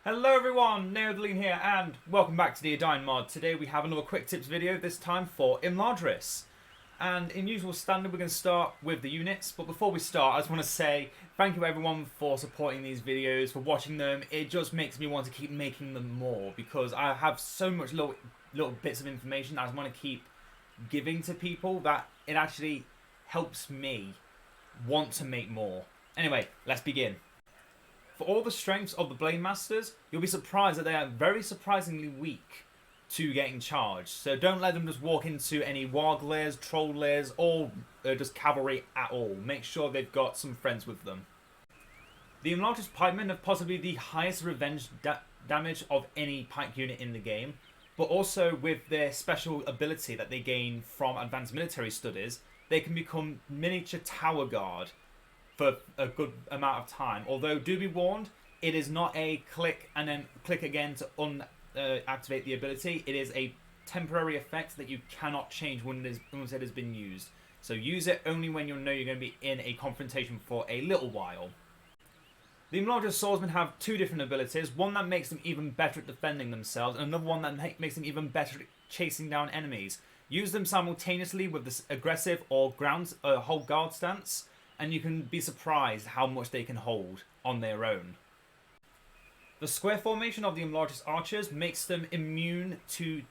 Hello everyone, Edain here and welcome back to the Edain Mod. Today we have another quick tips video, this time for Imladris. And in usual standard we're going to start with the units, but before we start I just want to say thank you everyone for supporting these videos, for watching them. It just makes me want to keep making them more because I have so much little bits of information I just want to keep giving to people that it actually helps me want to make more. Anyway, let's begin. For all the strengths of the Lawmasters, you'll be surprised that they are very surprisingly weak to getting charged. So don't let them just walk into any warg lairs, troll lairs, or just cavalry at all. Make sure they've got some friends with them. The Imladris pikemen have possibly the highest revenge damage of any pike unit in the game, but also with their special ability that they gain from advanced military studies, they can become miniature tower guard for a good amount of time. Although, do be warned, it is not a click and then click again to activate the ability. It is a temporary effect that you cannot change once it has been used. So use it only when you know you're going to be in a confrontation for a little while. The Imladris swordsmen have two different abilities. One that makes them even better at defending themselves, and another one that makes them even better at chasing down enemies. Use them simultaneously with this aggressive or hold guard stance, and you can be surprised how much they can hold on their own. The square formation of the Imladris archers makes them immune to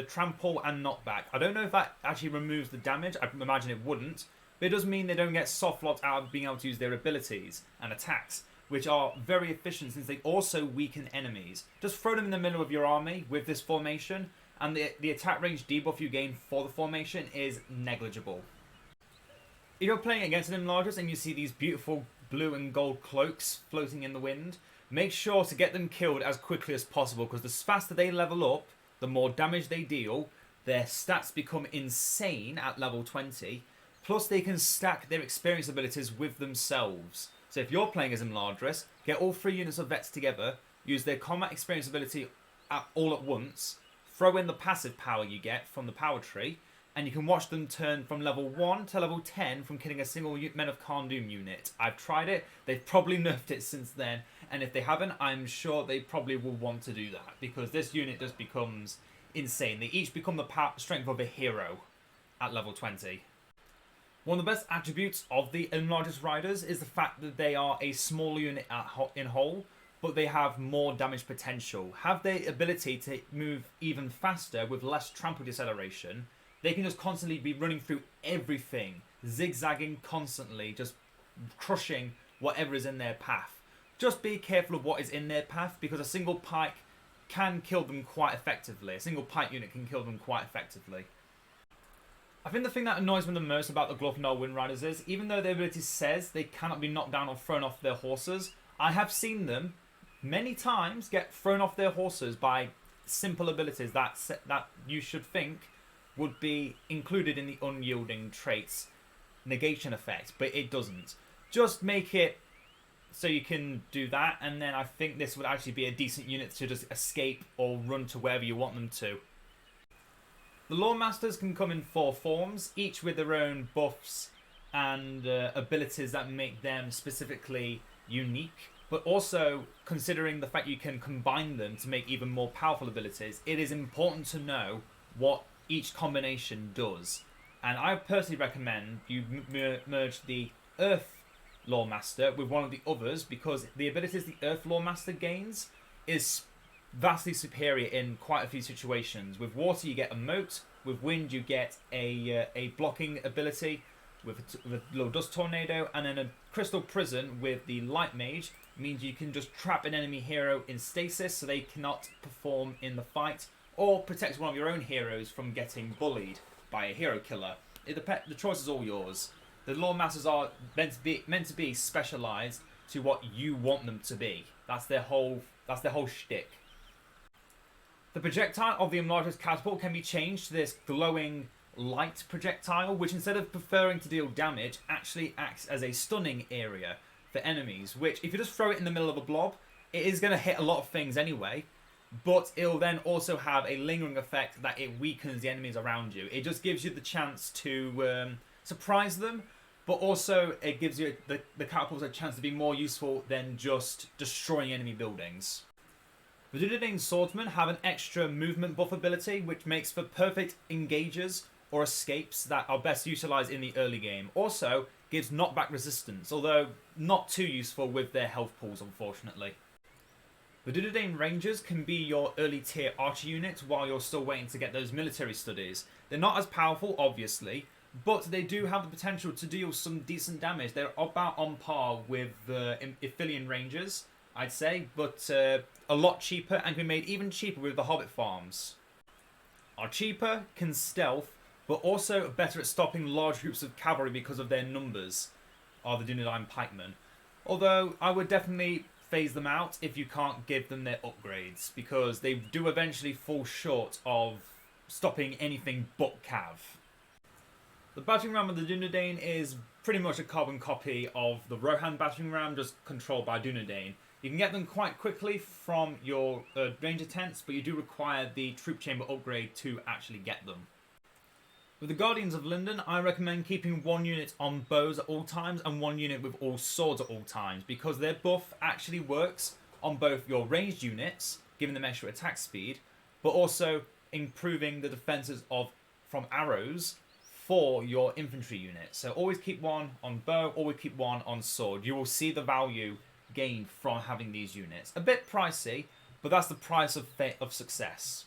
trample and knockback. I don't know if that actually removes the damage, I imagine it wouldn't, but it does mean they don't get soft locked out of being able to use their abilities and attacks, which are very efficient since they also weaken enemies. Just throw them in the middle of your army with this formation, and the attack range debuff you gain for the formation is negligible. If you're playing against an Imladris and you see these beautiful blue and gold cloaks floating in the wind, make sure to get them killed as quickly as possible, because the faster they level up, the more damage they deal, their stats become insane at level 20, plus they can stack their experience abilities with themselves. So if you're playing as Imladris, get all 3 units of vets together, use their combat experience ability all at once, throw in the passive power you get from the power tree, and you can watch them turn from level 1 to level 10 from killing a single Men of Kharndoom unit. I've tried it, they've probably nerfed it since then, and if they haven't, I'm sure they probably will want to do that, because this unit just becomes insane. They each become the strength of a hero at level 20. One of the best attributes of the Imladris Riders is the fact that they are a smaller unit in whole, but they have more damage potential. Have the ability to move even faster with less trample deceleration. They can just constantly be running through everything, zigzagging constantly, just crushing whatever is in their path. Just be careful of what is in their path, because a single pike can kill them quite effectively. A single pike unit can kill them quite effectively. I think the thing that annoys me the most about the Glorfindel Wind Riders is, even though their ability says they cannot be knocked down or thrown off their horses, I have seen them many times get thrown off their horses by simple abilities that you should think would be included in the unyielding traits negation effect, but it doesn't. Just make it so you can do that, and then I think this would actually be a decent unit to just escape or run to wherever you want them to. The Lawmasters can come in 4 forms, each with their own buffs and abilities that make them specifically unique, but also considering the fact you can combine them to make even more powerful abilities, it is important to know what each combination does. And I personally recommend you merge the Earth Lawmaster with one of the others, because the abilities the Earth Lawmaster gains is vastly superior in quite a few situations. With water you get a moat, with wind you get a blocking ability with a little dust tornado, and then a crystal prison with the light mage means you can just trap an enemy hero in stasis so they cannot perform in the fight, or protect one of your own heroes from getting bullied by a hero killer. The choice is all yours. The Lawmasters are meant to be specialised to what you want them to be. That's their whole shtick. The projectile of the Imladris catapult can be changed to this glowing light projectile, which instead of preferring to deal damage, actually acts as a stunning area for enemies, which if you just throw it in the middle of a blob, it is going to hit a lot of things anyway, but it'll then also have a lingering effect that it weakens the enemies around you. It just gives you the chance to surprise them, but also it gives you the catapults a chance to be more useful than just destroying enemy buildings. The Dunedain swordsmen have an extra movement buff ability, which makes for perfect engages or escapes that are best utilised in the early game. Also, gives knockback resistance, although not too useful with their health pools, unfortunately. The Dunedain Rangers can be your early tier archer unit while you're still waiting to get those military studies. They're not as powerful, obviously, but they do have the potential to deal some decent damage. They're about on par with the Ithilien Rangers, I'd say, but a lot cheaper and can be made even cheaper with the Hobbit farms. Are cheaper, can stealth, but also better at stopping large groups of cavalry because of their numbers, are the Dunedain pikemen. Although I would definitely phase them out if you can't give them their upgrades, because they do eventually fall short of stopping anything but cav. The battering ram of the Dunedain is pretty much a carbon copy of the Rohan battering ram, just controlled by Dunedain. You can get them quite quickly from your ranger tents, but you do require the troop chamber upgrade to actually get them. With the Guardians of Linden, I recommend keeping one unit on bows at all times and one unit with all swords at all times, because their buff actually works on both your ranged units, giving them extra attack speed, but also improving the defenses from arrows for your infantry units. So always keep one on bow, always keep one on sword. You will see the value gained from having these units. A bit pricey, but that's the price of success.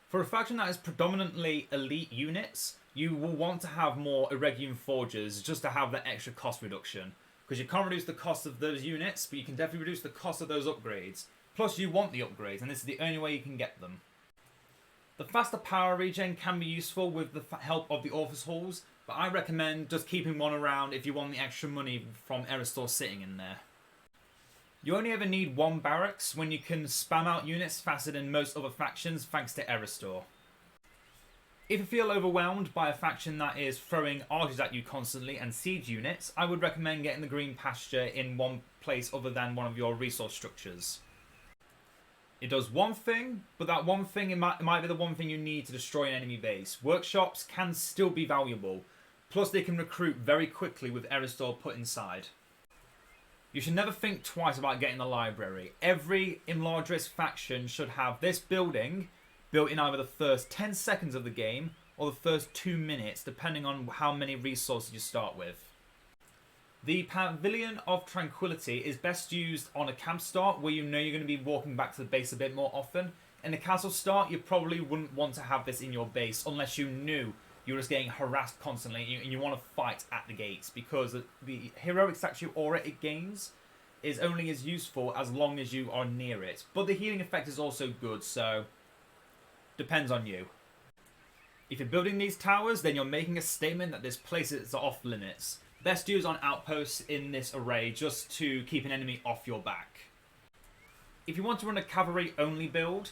For a faction that is predominantly elite units, you will want to have more Eregian Forgers just to have that extra cost reduction. Because you can't reduce the cost of those units, but you can definitely reduce the cost of those upgrades. Plus you want the upgrades, and this is the only way you can get them. The faster power regen can be useful with the help of the Orphus Halls, but I recommend just keeping one around if you want the extra money from Eristor sitting in there. You only ever need one barracks when you can spam out units faster than most other factions thanks to Eristor. If you feel overwhelmed by a faction that is throwing archers at you constantly and siege units, I would recommend getting the green pasture in one place other than one of your resource structures. It does one thing, but that one thing it might be the one thing you need to destroy an enemy base. Workshops can still be valuable, plus they can recruit very quickly with Eristor put inside. You should never think twice about getting the library. Every Imladris faction should have this building built in either the first 10 seconds of the game or the first 2 minutes, depending on how many resources you start with. The Pavilion of Tranquility is best used on a camp start where you know you're going to be walking back to the base a bit more often. In a castle start, you probably wouldn't want to have this in your base unless you knew you were just getting harassed constantly and you want to fight at the gates, because the heroic statue aura it gains is only as useful as long as you are near it. But the healing effect is also good, so depends on you. If you're building these towers, then you're making a statement that this place is off limits. Best used on outposts in this array just to keep an enemy off your back. If you want to run a cavalry only build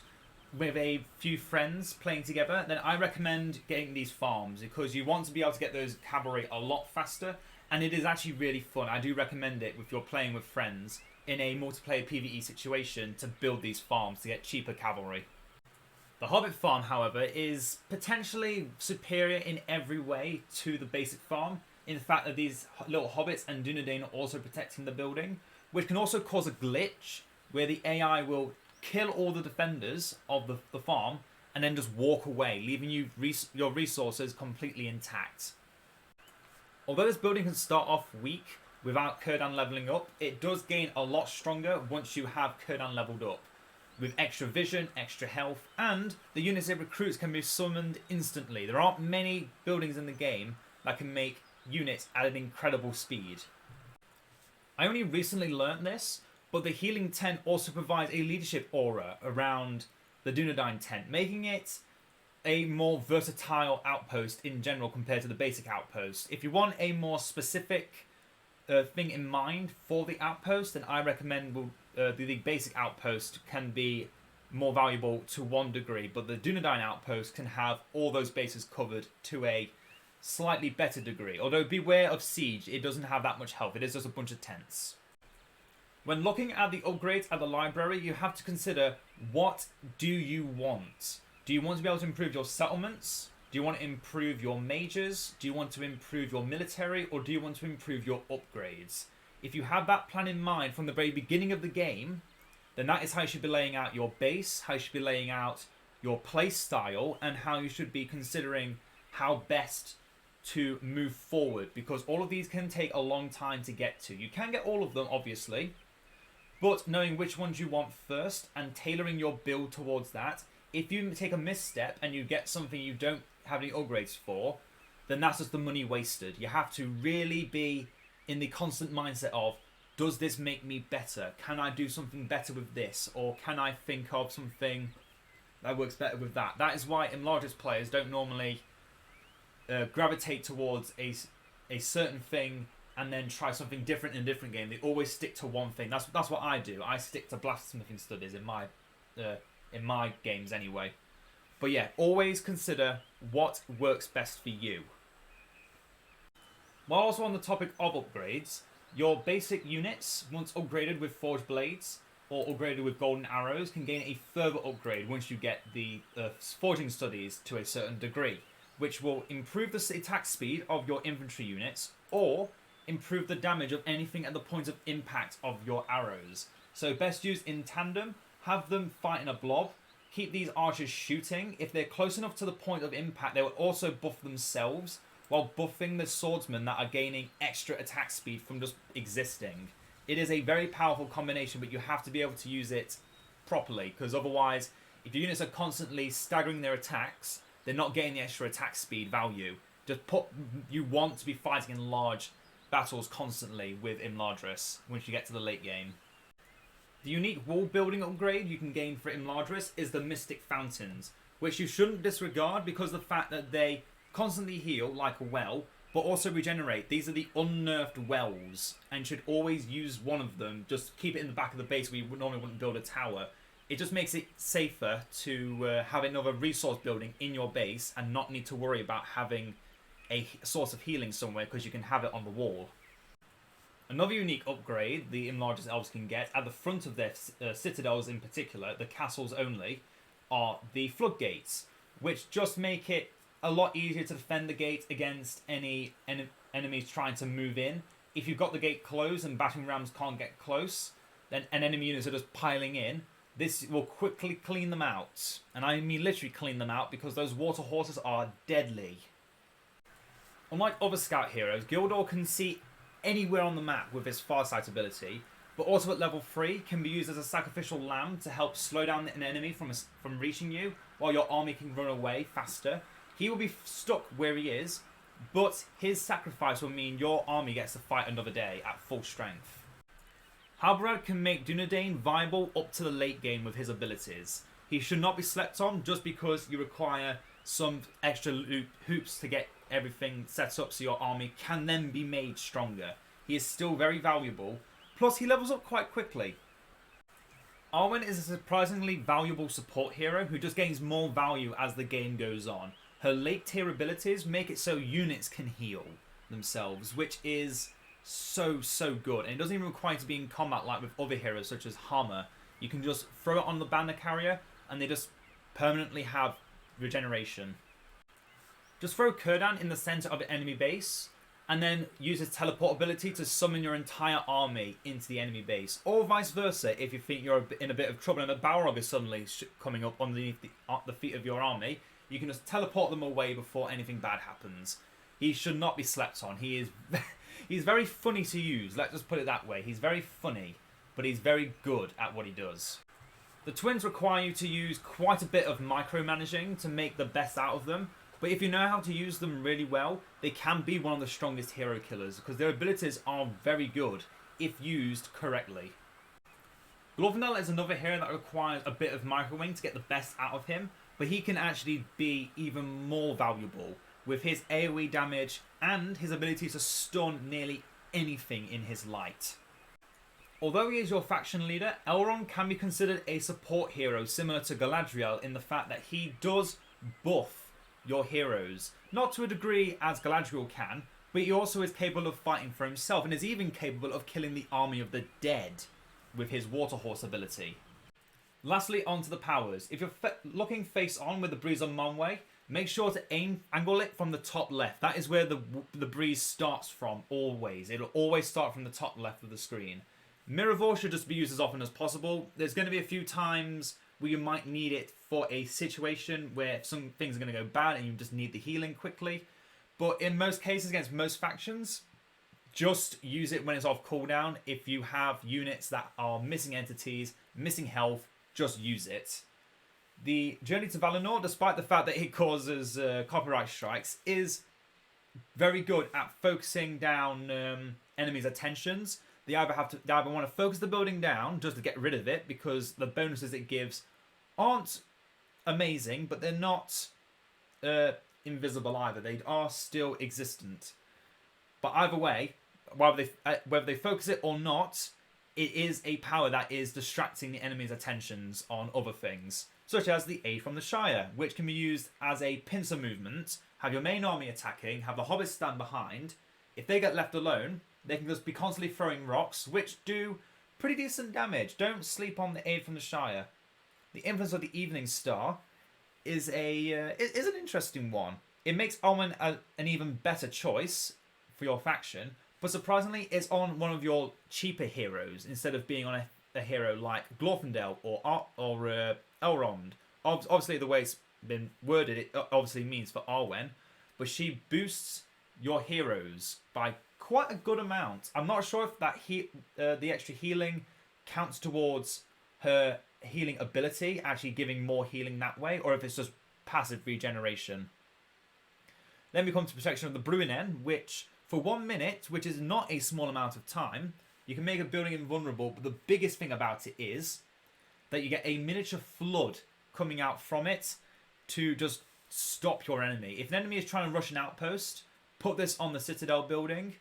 with a few friends playing together, then I recommend getting these farms, because you want to be able to get those cavalry a lot faster, and it is actually really fun. I do recommend it if you're playing with friends in a multiplayer PvE situation to build these farms to get cheaper cavalry. The Hobbit farm, however, is potentially superior in every way to the basic farm, in the fact that these little hobbits and Dunedain are also protecting the building, which can also cause a glitch where the AI will kill all the defenders of the farm and then just walk away, leaving you your resources completely intact. Although this building can start off weak without Kurdan leveling up, it does gain a lot stronger once you have Kurdan leveled up, with extra vision, extra health, and the units it recruits can be summoned instantly. There aren't many buildings in the game that can make units at an incredible speed. I only recently learnt this, but the healing tent also provides a leadership aura around the Dunedain tent, making it a more versatile outpost in general compared to the basic outpost. If you want a more specific thing in mind for the outpost, then I recommend the basic outpost can be more valuable to one degree, but the Dunedain outpost can have all those bases covered to a slightly better degree. Although beware of siege, it doesn't have that much health, it is just a bunch of tents. When looking at the upgrades at the library, you have to consider, what do you want? Do you want to be able to improve your settlements? Do you want to improve your mages? Do you want to improve your military? Or do you want to improve your upgrades? If you have that plan in mind from the very beginning of the game, then that is how you should be laying out your base, how you should be laying out your play style, and how you should be considering how best to move forward, because all of these can take a long time to get to. You can get all of them, obviously, but knowing which ones you want first and tailoring your build towards that. If you take a misstep and you get something you don't have any upgrades for, then that's just the money wasted. You have to really be in the constant mindset of, does this make me better? Can I do something better with this? Or can I think of something that works better with that? That is why Imladris players don't normally gravitate towards a certain thing and then try something different in a different game. They always stick to one thing. That's what I do. I stick to blacksmithing studies in my games anyway. But yeah, always consider what works best for you. While also on the topic of upgrades, your basic units, once upgraded with forged blades or upgraded with golden arrows, can gain a further upgrade once you get the forging studies to a certain degree, which will improve the attack speed of your infantry units or improve the damage of anything at the point of impact of your arrows. So best used in tandem, have them fight in a blob, keep these archers shooting. If they're close enough to the point of impact, they will also buff themselves while buffing the swordsmen that are gaining extra attack speed from just existing. It is a very powerful combination, but you have to be able to use it properly, because otherwise, if your units are constantly staggering their attacks, they're not getting the extra attack speed value. You want to be fighting in large battles constantly with Imladris once you get to the late game. The unique wall building upgrade you can gain for Imladris is the Mystic Fountains, which you shouldn't disregard because of the fact that they constantly heal like a well, but also regenerate. These are the unnerfed wells, and should always use one of them. Just keep it in the back of the base where you normally wouldn't build a tower. It just makes it safer to have another resource building in your base and not need to worry about having a source of healing somewhere, because you can have it on the wall. Another unique upgrade the Imladris elves can get at the front of their citadels in particular, the castles only, are the floodgates, which just make it a lot easier to defend the gate against any enemies trying to move in. If you've got the gate closed and battering rams can't get close, then enemy units are just piling in. This will quickly clean them out. And I mean literally clean them out, because those water horses are deadly. Unlike other scout heroes, Gildor can see anywhere on the map with his farsight ability, but also at level 3 can be used as a sacrificial lamb to help slow down an enemy from reaching you, while your army can run away faster. He will be stuck where he is, but his sacrifice will mean your army gets to fight another day at full strength. Halbrand can make Dunedain viable up to the late game with his abilities. He should not be slept on just because you require some extra hoops to get everything set up so your army can then be made stronger. He is still very valuable, plus he levels up quite quickly. Arwen is a surprisingly valuable support hero who just gains more value as the game goes on. Her late tier abilities make it so units can heal themselves, which is so good, and it doesn't even require to be in combat like with other heroes such as Hammer. You can just throw it on the banner carrier and they just permanently have regeneration. Just throw Kurdan in the center of the enemy base and then use his teleport ability to summon your entire army into the enemy base, or vice versa if you think you're in a bit of trouble and a Balrog is suddenly coming up underneath the feet of your army. You can just teleport them away before anything bad happens. He should not be slept on. He's very funny to use, let's just put it that way. He's very funny, but he's very good at what he does. The twins require you to use quite a bit of micromanaging to make the best out of them, but if you know how to use them really well, they can be one of the strongest hero killers, because their abilities are very good if used correctly. Glovenel is another hero that requires a bit of microwing to get the best out of him, but he can actually be even more valuable with his AoE damage and his ability to stun nearly anything in his light. Although he is your faction leader, Elrond can be considered a support hero similar to Galadriel in the fact that he does buff your heroes. Not to a degree as Galadriel can, but he also is capable of fighting for himself and is even capable of killing the army of the dead with his Waterhorse ability. Lastly, onto the powers. If you're looking face on with the breeze on Monway, make sure to angle it from the top left. That is where the breeze starts from, always. It'll always start from the top left of the screen. Mirror should just be used as often as possible. There's going to be a few times where you might need it for a situation where some things are going to go bad and you just need the healing quickly. But in most cases, against most factions, just use it when it's off cooldown. If you have units that are missing entities, missing health, just use it. The Journey to Valinor, despite the fact that it causes copyright strikes, is very good at focusing down enemies' attentions. They either want to focus the building down just to get rid of it, because the bonuses it gives aren't amazing, but they're not invisible either. They are still existent. But either way, whether they focus it or not, it is a power that is distracting the enemy's attentions on other things, such as the Aid from the Shire, which can be used as a pincer movement. Have your main army attacking, have the hobbits stand behind. If they get left alone, they can just be constantly throwing rocks, which do pretty decent damage. Don't sleep on the Aid from the Shire. The Influence of the Evening Star is an interesting one. It makes Alwyn an even better choice for your faction, but surprisingly, it's on one of your cheaper heroes instead of being on a hero like Glorfindel or Elrond. Obviously, the way it's been worded, it obviously means for Arwen, but she boosts your heroes by quite a good amount. I'm not sure if that the extra healing counts towards her healing ability, actually giving more healing that way, or if it's just passive regeneration. Then we come to Protection of the Bruinen, which for 1 minute, which is not a small amount of time, you can make a building invulnerable, but the biggest thing about it is that you get a miniature flood coming out from it to just stop your enemy. If an enemy is trying to rush an outpost, put this on the Citadel building,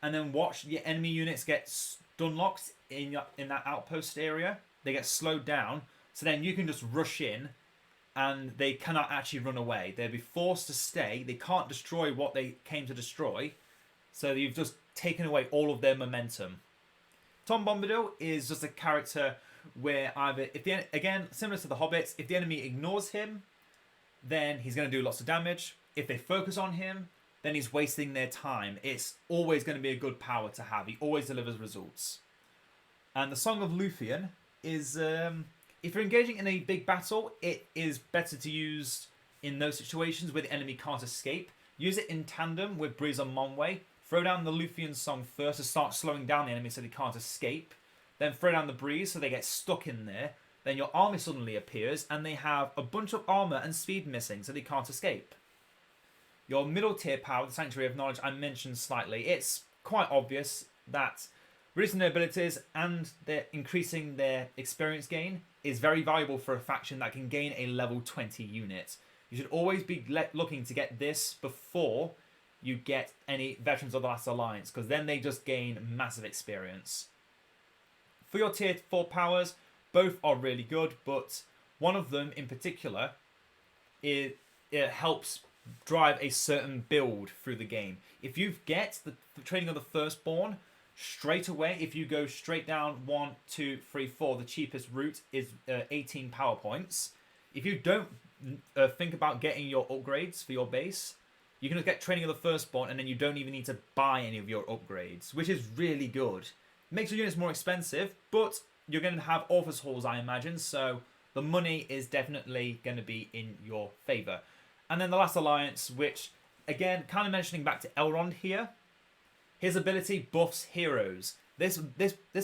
and then watch your enemy units get stunlocked in that outpost area. They get slowed down, so then you can just rush in, and they cannot actually run away. They'll be forced to stay. They can't destroy what they came to destroy, so you've just taken away all of their momentum. Tom Bombadil is just a character where either, again, similar to the Hobbits, if the enemy ignores him, then he's going to do lots of damage. If they focus on him, then he's wasting their time. It's always going to be a good power to have. He always delivers results. And the Song of Luthien is, if you're engaging in a big battle, it is better to use in those situations where the enemy can't escape. Use it in tandem with Breeze on Monway. Throw down the Luthien song first to start slowing down the enemy so they can't escape. Then throw down the Breeze so they get stuck in there. Then your army suddenly appears and they have a bunch of armor and speed missing so they can't escape. Your middle tier power, the Sanctuary of Knowledge, I mentioned slightly. It's quite obvious that reducing their abilities and increasing their experience gain is very valuable for a faction that can gain a level 20 unit. You should always be looking to get this before you get any Veterans of the Last Alliance, because then they just gain massive experience. For your tier 4 powers, both are really good, but one of them in particular, it helps drive a certain build through the game. If you get the Training of the Firstborn, straight away, if you go straight down 1, 2, 3, 4, the cheapest route is 18 power points. If you don't think about getting your upgrades for your base, you can just get Training of the Firstborn and then you don't even need to buy any of your upgrades, which is really good. It makes your units more expensive, but you're going to have Author's Halls, I imagine, so the money is definitely going to be in your favour. And then the Last Alliance, which, again, kind of mentioning back to Elrond here, his ability buffs heroes. This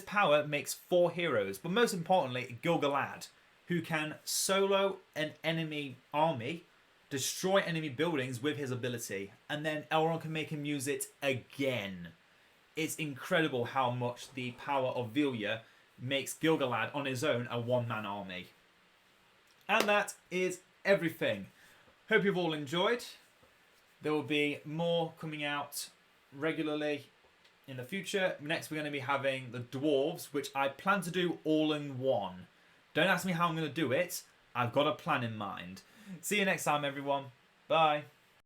power makes 4 heroes, but most importantly, Gil-galad, who can solo an enemy army, destroy enemy buildings with his ability, and then Elrond can make him use it again. It's incredible how much the power of Vilya makes Gil-galad on his own a one-man army. And that is everything. Hope you've all enjoyed. There will be more coming out regularly in the future. Next we're going to be having the Dwarves, which I plan to do all in one. Don't ask me how I'm going to do it. I've got a plan in mind. See you next time, everyone. Bye.